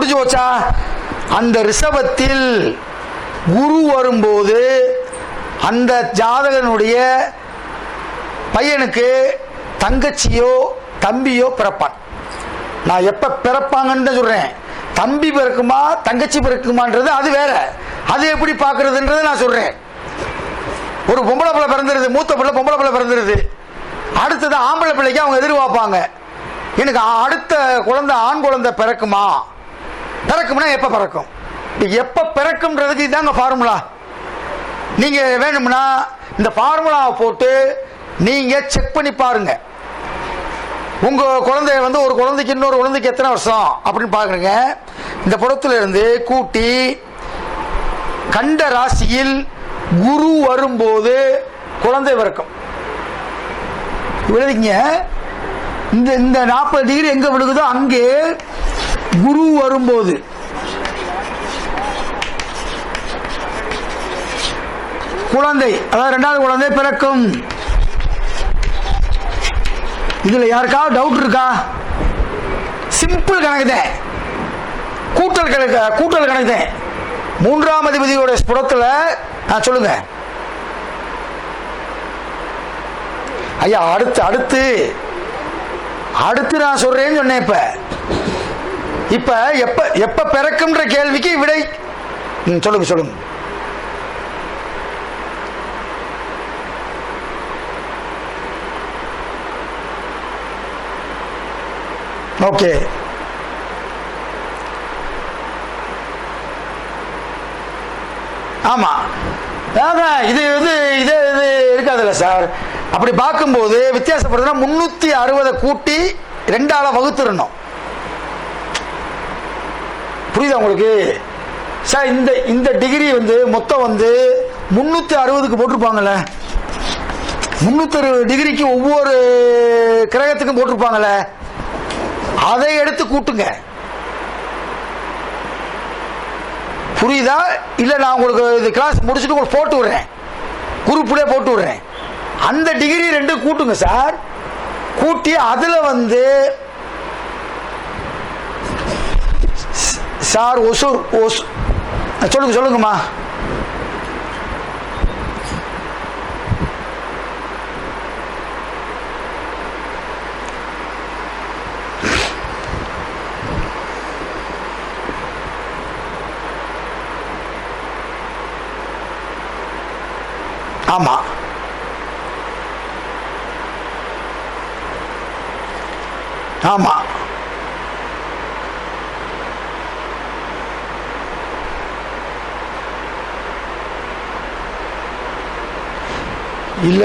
புரிஞ்சு போச்சா? அந்த ரிஷபத்தில் குரு வரும்போது அந்த ஜாதகனுடைய பையனுக்கு தங்கச்சியோ தம்பியோ பிறப்பான். நான் எப்ப பிறப்பாங்கன்னு சொல்றேன். தம்பி பிறக்குமா தங்கச்சி பிறக்குமான்றது அது வேற. அது எப்படி பார்க்கறதுன்றது நான் சொல்றேன். ஒரு பொம்பளை பிள்ளை பிறந்துருது, மூத்த பிள்ளை பொம்பளை பிள்ளை பிறந்துருது. அடுத்தது ஆம்பளை பிள்ளைக்கு அவங்க எதிர்பார்ப்பாங்க, எனக்கு அடுத்த குழந்தை ஆண் குழந்தை பிறக்குமா? பிறக்கும்னா எப்ப பிறக்கும்? எப்ப பிறக்கும்ன்றதுக்கு இதாங்க ஃபார்முலா. நீங்க வேணும்னா இந்த ஃபார்முலாவை போட்டு நீங்க செக் பண்ணி பாருங்க. உங்க குழந்தைய வந்து ஒரு குழந்தைக்கு இன்னொரு குழந்தைக்கு எத்தனை வருஷம் அப்படின்னு பாக்குறீங்க. இந்த படத்துல இருந்து கூட்டி கண்ட ராசியில் குரு வரும்போது குழந்தை பிறக்கும். விழுதிங்க. இந்த 40 டிகிரி எங்க விழுகுதோ அங்கே குரு வரும்போது குழந்தை, அதாவது 2வது குழந்தை பிறக்கும். இதுல யாருக்காவது டவுட் இருக்கா? சிம்பிள் கணக்கு தான், கூட்டல் கணக்கு தான். 3ஆம் அதிபதியோட ஸ்புடத்துல சொல்லுங்க ஐயா. அடுத்து நான் சொல்றேன்னு சொன்னேன். இப்ப எப்ப பிறக்கும்ன்ற கேள்விக்கு விடை சொல்லுங்க. ஓகே, ஆமா. இது இருக்காதுல்ல சார். அப்படி பார்க்கும்போது வித்தியாசப்படுறதுனா 360 கூட்டி 2ஆல வகுத்துறணும். புரியுதா உங்களுக்கு சார்? இந்த டிகிரி வந்து மொத்தம் வந்து 360க்கு போட்டிருப்பாங்கல்ல. 360 டிகிரிக்கு ஒவ்வொரு கிரகத்துக்கும் போட்டிருப்பாங்கல்ல. அதை எடுத்து கூட்டுங்க. புரியுதா? இல்ல நான் உங்களுக்கு இது கிளாஸ் முடிச்சுட்டு உங்களுக்கு போட்டு விடுறேன், குரூப்ல போட்டு விடுறேன். அந்த டிகிரி 2 கூட்டுங்க சார். கூட்டி அதுல வந்து சார் சொல்லுங்கம்மா. ஆமா, ஆமா. இல்ல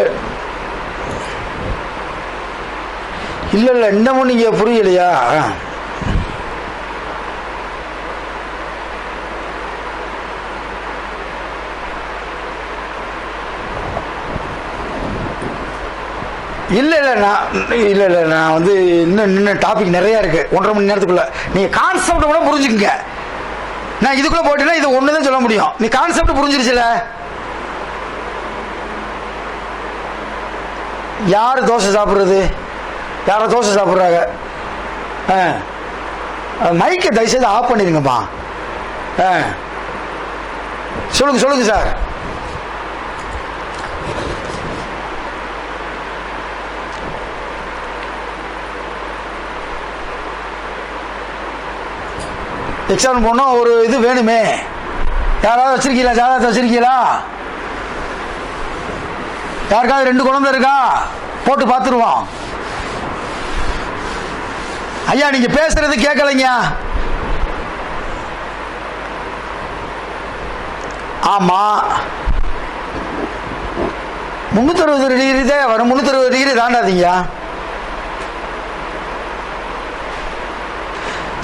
இன்னமும் நீங்க புரியலையா? நான் வந்து இன்னும் டாபிக் நிறைய இருக்கு. 1.5 மணி நேரத்துக்குள்ள நீங்க கான்செப்ட் கூட புரிஞ்சுக்குங்க. நான் இதுக்குள்ள போட்டேன்னா இது ஒண்ணுதான் சொல்ல முடியும். நீ கான்செப்ட் புரிஞ்சிருச்சுல? யாரு தோசை சாப்பிடுறது? யாரோ தோசை சாப்பிடுறாங்க. மைக்கை தயவுசெய்து ஆஃப் பண்ணிருங்கப்பா. சொல்லுங்க சார். எக்ஸாம் போனா ஒரு இது வேணுமே. யாராவது வச்சிருக்கீங்களா? ஜாதகத்தை வச்சிருக்கீங்களா? யாருக்காவது 2 குழந்தை இருக்கா? போட்டு பார்த்துருவோம். ஐயா நீங்க பேசுறது கேட்கலைங்க. ஆமா, 360 டிகிரி தான் வரும். 360 டிகிரி தாண்டாதீங்க.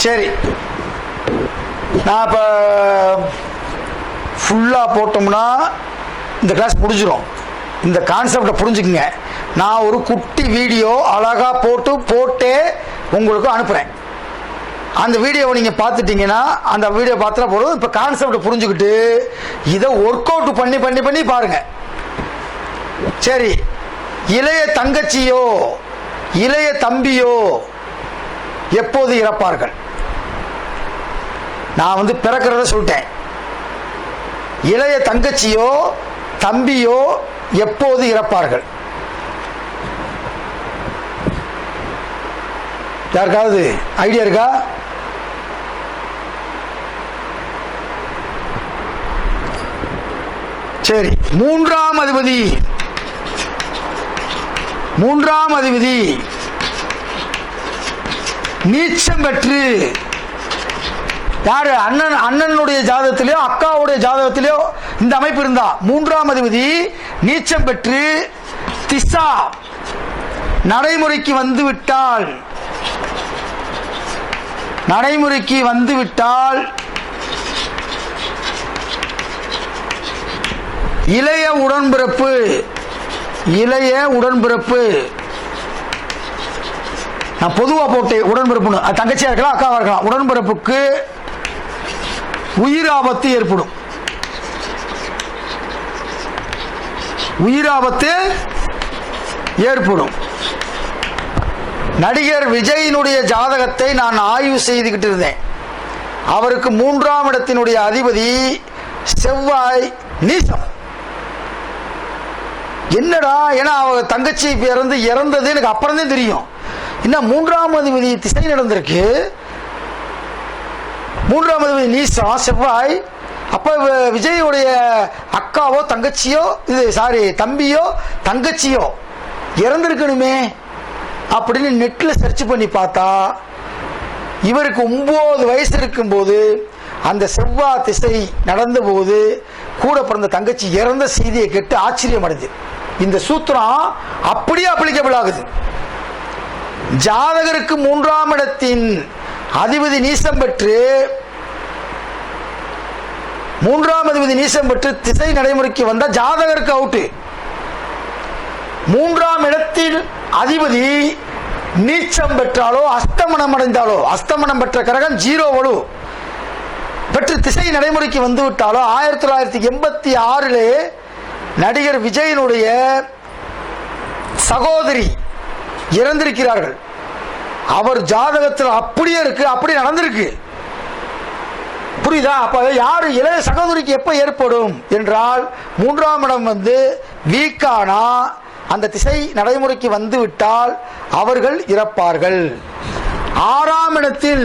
சரி, நான் இப்ப ஃபுல்லா போட்டோம்னா இந்த கிளாஸ் முடிஞ்சிடும். இந்த கான்செப்டை புரிஞ்சுக்குங்க. நான் ஒரு குட்டி வீடியோ அழகா போட்டே உங்களுக்கு அனுப்புறேன். அந்த வீடியோவை நீங்க பார்த்துட்டீங்கன்னா அந்த வீடியோ பார்த்தா போதும். இப்ப கான்செப்ட் புரிஞ்சுக்கிட்டு இதை ஒர்க் அவுட் பண்ணி பாருங்க. சரி, இளைய தங்கச்சியோ இளைய தம்பியோ எப்போது இறப்பார்கள்? நான் பிறக்கிறத சொல்லிட்டேன். இளைய தங்கச்சியோ தம்பியோ எப்போது இறப்பார்கள்? யாருக்காவது ஐடியா இருக்கா? சரி, மூன்றாம் அதிபதி நீச்சம் பெற்று, யாரு? அண்ணனுடைய ஜாதகத்திலேயோ அக்காவுடைய ஜாதகத்திலேயோ இந்த அமைப்பு இருந்தா மூன்றாம் அதிபதி நீச்சம் பெற்று திசா நடைமுறைக்கு வந்துவிட்டால் இளைய உடன்பிறப்பு, நான் பொதுவா போட்டேன் உடன்பிறப்பு, தங்கச்சியா இருக்கலாம் அக்காவா இருக்கலாம், உடன்பிறப்புக்கு உயிராபத்து ஏற்படும். நடிகர் விஜயினுடைய ஜாதகத்தை நான் ஆய்வு செய்துகிட்டு இருந்தேன். அவருக்கு மூன்றாம் இடத்தினுடைய அதிபதி செவ்வாய் நீசம். என்னடா, ஏன்னா அவ தங்கச்சி இறந்தது எனக்கு அப்புறம் தான் தெரியும். இன்னும் மூன்றாம் அதிபதி திசை நடந்திருக்கு, மூன்றாம் அதிபதி நீசம் செவ்வாய். அப்ப விஜயுடைய அக்காவோ தங்கச்சியோ தம்பியோ தங்கச்சியோ இறந்திருக்கணுமே அப்படின்னு நெட்ல சர்ச் பண்ணி பார்த்தா இவருக்கு 9 வயசு இருக்கும் போது அந்த செவ்வாய் திசை நடந்த போது கூட பிறந்த தங்கச்சி இறந்த செய்தியை கேட்டு ஆச்சரியம் அடைஞ்சு. இந்த சூத்திரம் அப்படியே அப்ளிகபிள் ஆகுது. ஜாதகருக்கு மூன்றாம் இடத்தின் அதிபதி நீசம் பெற்று திசை நடைமுறைக்கு வந்த ஜாதகருக்கு அவுட்டு. மூன்றாம் இடத்தில் அதிபதி நீச்சம் பெற்றாலோ அஸ்தமனம் அடைந்தாலோ, அஸ்தமனம் பெற்ற கிரகம் 0 வலு பெற்று திசை நடைமுறைக்கு வந்து விட்டாலோ 1986 நடிகர் விஜயனுடைய சகோதரி இறந்திருக்கிறார்கள். அவர் ஜாதகத்தில் அப்படியே இருக்கு, அப்படி நடந்திருக்கு. புரியுதா? அப்ப யாரு இளைய சகோதரிக்கு எப்ப ஏற்படும் என்றால் மூன்றாம் இடம் வீக்கானா அந்த திசை நடைமுறைக்கு வந்து விட்டால் அவர்கள் இறப்பார்கள். 6ஆம் இடத்தில்